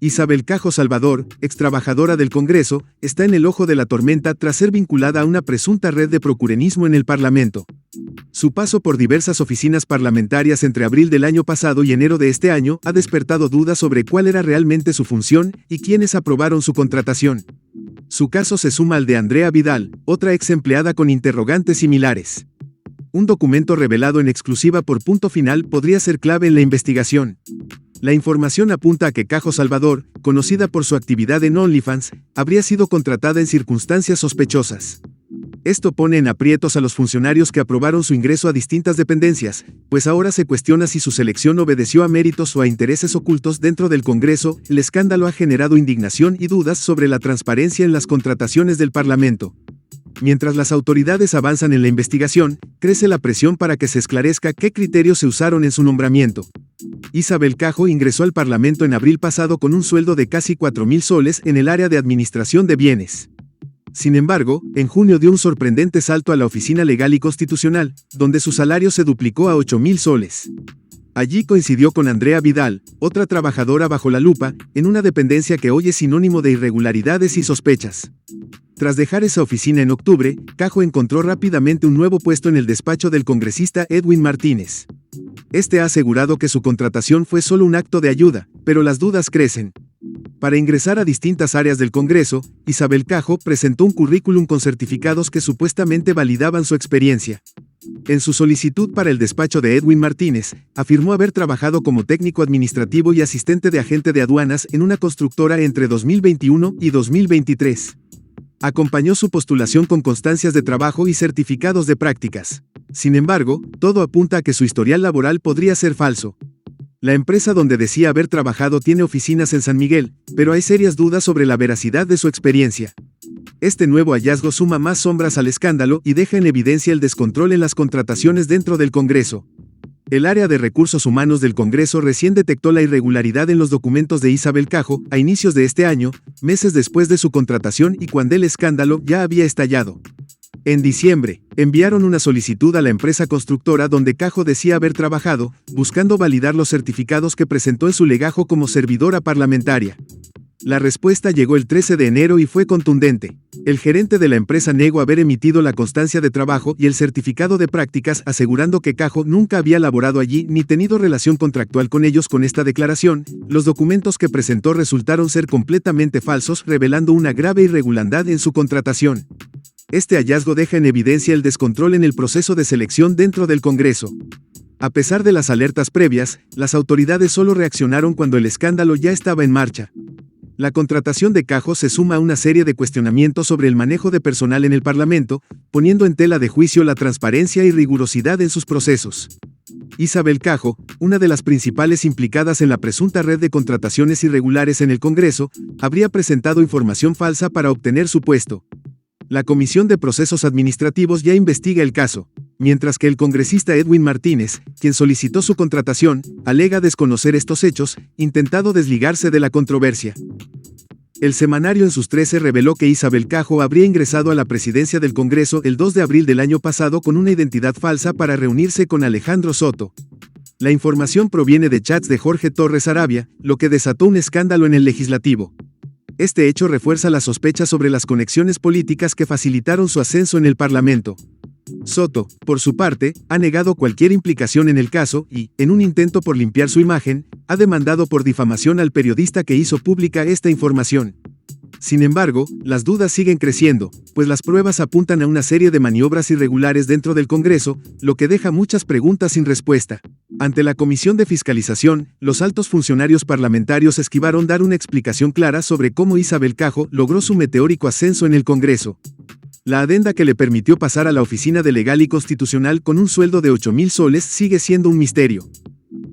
Isabel Cajo Salvador, extrabajadora del Congreso, está en el ojo de la tormenta tras ser vinculada a una presunta red de procurenismo en el Parlamento. Su paso por diversas oficinas parlamentarias entre abril del año pasado y enero de este año ha despertado dudas sobre cuál era realmente su función y quiénes aprobaron su contratación. Su caso se suma al de Andrea Vidal, otra ex empleada con interrogantes similares. Un documento revelado en exclusiva por Punto Final podría ser clave en la investigación. La información apunta a que Cajo Salvador, conocida por su actividad en OnlyFans, habría sido contratada en circunstancias sospechosas. Esto pone en aprietos a los funcionarios que aprobaron su ingreso a distintas dependencias, pues ahora se cuestiona si su selección obedeció a méritos o a intereses ocultos dentro del Congreso. El escándalo ha generado indignación y dudas sobre la transparencia en las contrataciones del Parlamento. Mientras las autoridades avanzan en la investigación, crece la presión para que se esclarezca qué criterios se usaron en su nombramiento. Isabel Cajo ingresó al Parlamento en abril pasado con un sueldo de casi 4,000 soles en el área de administración de bienes. Sin embargo, en junio dio un sorprendente salto a la Oficina Legal y Constitucional, donde su salario se duplicó a 8,000 soles. Allí coincidió con Andrea Vidal, otra trabajadora bajo la lupa, en una dependencia que hoy es sinónimo de irregularidades y sospechas. Tras dejar esa oficina en octubre, Cajo encontró rápidamente un nuevo puesto en el despacho del congresista Edwin Martínez. Este ha asegurado que su contratación fue solo un acto de ayuda, pero las dudas crecen. Para ingresar a distintas áreas del Congreso, Isabel Cajo presentó un currículum con certificados que supuestamente validaban su experiencia. En su solicitud para el despacho de Edwin Martínez, afirmó haber trabajado como técnico administrativo y asistente de agente de aduanas en una constructora entre 2021 y 2023. Acompañó su postulación con constancias de trabajo y certificados de prácticas. Sin embargo, todo apunta a que su historial laboral podría ser falso. La empresa donde decía haber trabajado tiene oficinas en San Miguel, pero hay serias dudas sobre la veracidad de su experiencia. Este nuevo hallazgo suma más sombras al escándalo y deja en evidencia el descontrol en las contrataciones dentro del Congreso. El área de recursos humanos del Congreso recién detectó la irregularidad en los documentos de Isabel Cajo a inicios de este año, meses después de su contratación y cuando el escándalo ya había estallado. En diciembre, enviaron una solicitud a la empresa constructora donde Cajo decía haber trabajado, buscando validar los certificados que presentó en su legajo como servidora parlamentaria. La respuesta llegó el 13 de enero y fue contundente. El gerente de la empresa negó haber emitido la constancia de trabajo y el certificado de prácticas, asegurando que Cajo nunca había laborado allí ni tenido relación contractual con ellos. Con esta declaración, los documentos que presentó resultaron ser completamente falsos, revelando una grave irregularidad en su contratación. Este hallazgo deja en evidencia el descontrol en el proceso de selección dentro del Congreso. A pesar de las alertas previas, las autoridades solo reaccionaron cuando el escándalo ya estaba en marcha. La contratación de Cajo se suma a una serie de cuestionamientos sobre el manejo de personal en el Parlamento, poniendo en tela de juicio la transparencia y rigurosidad en sus procesos. Isabel Cajo, una de las principales implicadas en la presunta red de contrataciones irregulares en el Congreso, habría presentado información falsa para obtener su puesto. La Comisión de Procesos Administrativos ya investiga el caso, mientras que el congresista Edwin Martínez, quien solicitó su contratación, alega desconocer estos hechos, intentando desligarse de la controversia. El semanario en sus 13 reveló que Isabel Cajo habría ingresado a la presidencia del Congreso el 2 de abril del año pasado con una identidad falsa para reunirse con Alejandro Soto. La información proviene de chats de Jorge Torres Arabia, lo que desató un escándalo en el legislativo. Este hecho refuerza las sospechas sobre las conexiones políticas que facilitaron su ascenso en el Parlamento. Soto, por su parte, ha negado cualquier implicación en el caso y, en un intento por limpiar su imagen, ha demandado por difamación al periodista que hizo pública esta información. Sin embargo, las dudas siguen creciendo, pues las pruebas apuntan a una serie de maniobras irregulares dentro del Congreso, lo que deja muchas preguntas sin respuesta. Ante la Comisión de Fiscalización, los altos funcionarios parlamentarios esquivaron dar una explicación clara sobre cómo Isabel Cajo logró su meteórico ascenso en el Congreso. La adenda que le permitió pasar a la Oficina de Legal y Constitucional con un sueldo de 8,000 soles sigue siendo un misterio.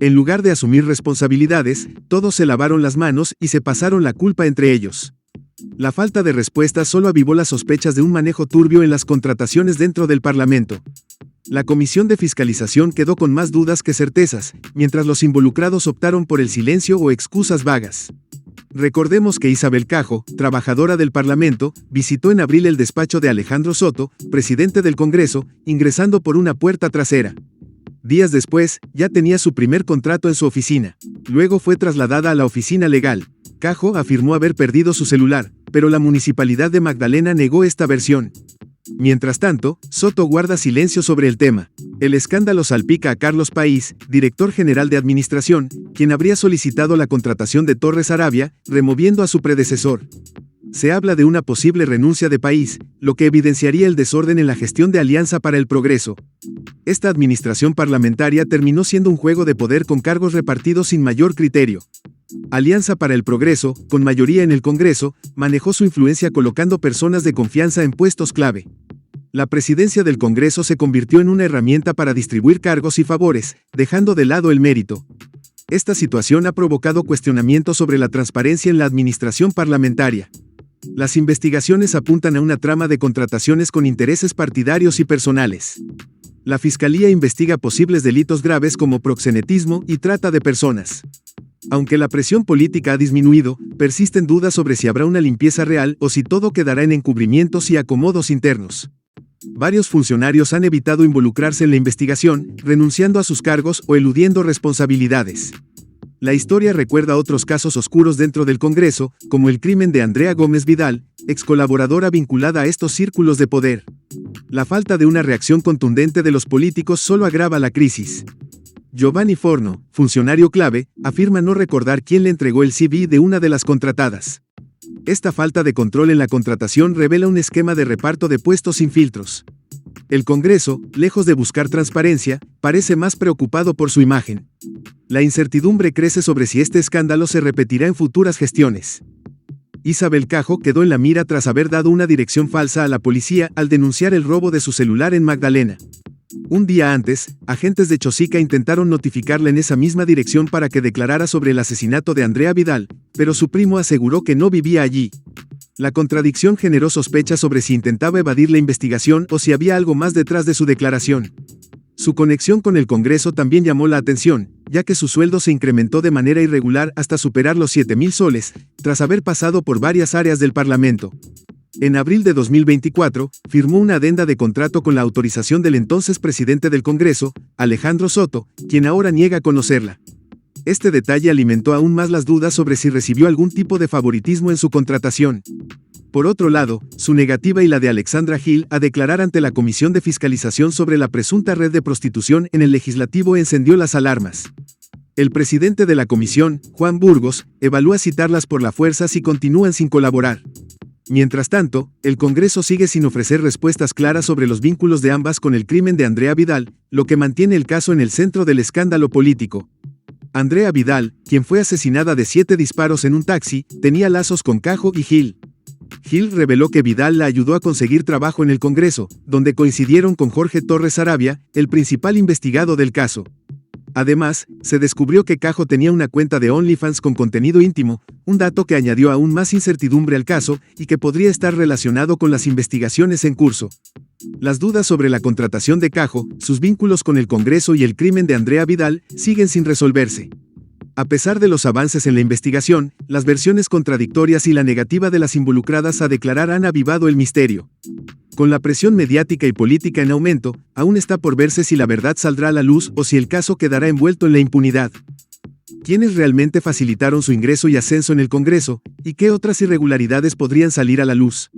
En lugar de asumir responsabilidades, todos se lavaron las manos y se pasaron la culpa entre ellos. La falta de respuesta solo avivó las sospechas de un manejo turbio en las contrataciones dentro del Parlamento. La Comisión de Fiscalización quedó con más dudas que certezas, mientras los involucrados optaron por el silencio o excusas vagas. Recordemos que Isabel Cajo, trabajadora del Parlamento, visitó en abril el despacho de Alejandro Soto, presidente del Congreso, ingresando por una puerta trasera. Días después, ya tenía su primer contrato en su oficina. Luego fue trasladada a la oficina legal. Cajo afirmó haber perdido su celular, pero la municipalidad de Magdalena negó esta versión. Mientras tanto, Soto guarda silencio sobre el tema. El escándalo salpica a Carlos País, director general de administración, quien habría solicitado la contratación de Torres Arabia, removiendo a su predecesor. Se habla de una posible renuncia de País, lo que evidenciaría el desorden en la gestión de Alianza para el Progreso. Esta administración parlamentaria terminó siendo un juego de poder con cargos repartidos sin mayor criterio. Alianza para el Progreso, con mayoría en el Congreso, manejó su influencia colocando personas de confianza en puestos clave. La presidencia del Congreso se convirtió en una herramienta para distribuir cargos y favores, dejando de lado el mérito. Esta situación ha provocado cuestionamientos sobre la transparencia en la administración parlamentaria. Las investigaciones apuntan a una trama de contrataciones con intereses partidarios y personales. La Fiscalía investiga posibles delitos graves como proxenetismo y trata de personas. Aunque la presión política ha disminuido, persisten dudas sobre si habrá una limpieza real o si todo quedará en encubrimientos y acomodos internos. Varios funcionarios han evitado involucrarse en la investigación, renunciando a sus cargos o eludiendo responsabilidades. La historia recuerda otros casos oscuros dentro del Congreso, como el crimen de Andrea Gómez Vidal, ex colaboradora vinculada a estos círculos de poder. La falta de una reacción contundente de los políticos solo agrava la crisis. Giovanni Forno, funcionario clave, afirma no recordar quién le entregó el CV de una de las contratadas. Esta falta de control en la contratación revela un esquema de reparto de puestos sin filtros. El Congreso, lejos de buscar transparencia, parece más preocupado por su imagen. La incertidumbre crece sobre si este escándalo se repetirá en futuras gestiones. Isabel Cajo quedó en la mira tras haber dado una dirección falsa a la policía al denunciar el robo de su celular en Magdalena. Un día antes, agentes de Chosica intentaron notificarla en esa misma dirección para que declarara sobre el asesinato de Andrea Vidal, pero su primo aseguró que no vivía allí. La contradicción generó sospechas sobre si intentaba evadir la investigación o si había algo más detrás de su declaración. Su conexión con el Congreso también llamó la atención, ya que su sueldo se incrementó de manera irregular hasta superar los 7,000 soles, tras haber pasado por varias áreas del Parlamento. En abril de 2024, firmó una adenda de contrato con la autorización del entonces presidente del Congreso, Alejandro Soto, quien ahora niega conocerla. Este detalle alimentó aún más las dudas sobre si recibió algún tipo de favoritismo en su contratación. Por otro lado, su negativa y la de Alexandra Gil a declarar ante la Comisión de Fiscalización sobre la presunta red de prostitución en el Legislativo encendió las alarmas. El presidente de la comisión, Juan Burgos, evalúa citarlas por la fuerza si continúan sin colaborar. Mientras tanto, el Congreso sigue sin ofrecer respuestas claras sobre los vínculos de ambas con el crimen de Andrea Vidal, lo que mantiene el caso en el centro del escándalo político. Andrea Vidal, quien fue asesinada de 7 disparos en un taxi, tenía lazos con Cajo y Gil. Gil reveló que Vidal la ayudó a conseguir trabajo en el Congreso, donde coincidieron con Jorge Torres Arabia, el principal investigado del caso. Además, se descubrió que Cajo tenía una cuenta de OnlyFans con contenido íntimo, un dato que añadió aún más incertidumbre al caso y que podría estar relacionado con las investigaciones en curso. Las dudas sobre la contratación de Cajo, sus vínculos con el Congreso y el crimen de Andrea Vidal siguen sin resolverse. A pesar de los avances en la investigación, las versiones contradictorias y la negativa de las involucradas a declarar han avivado el misterio. Con la presión mediática y política en aumento, aún está por verse si la verdad saldrá a la luz o si el caso quedará envuelto en la impunidad. ¿Quiénes realmente facilitaron su ingreso y ascenso en el Congreso, y qué otras irregularidades podrían salir a la luz?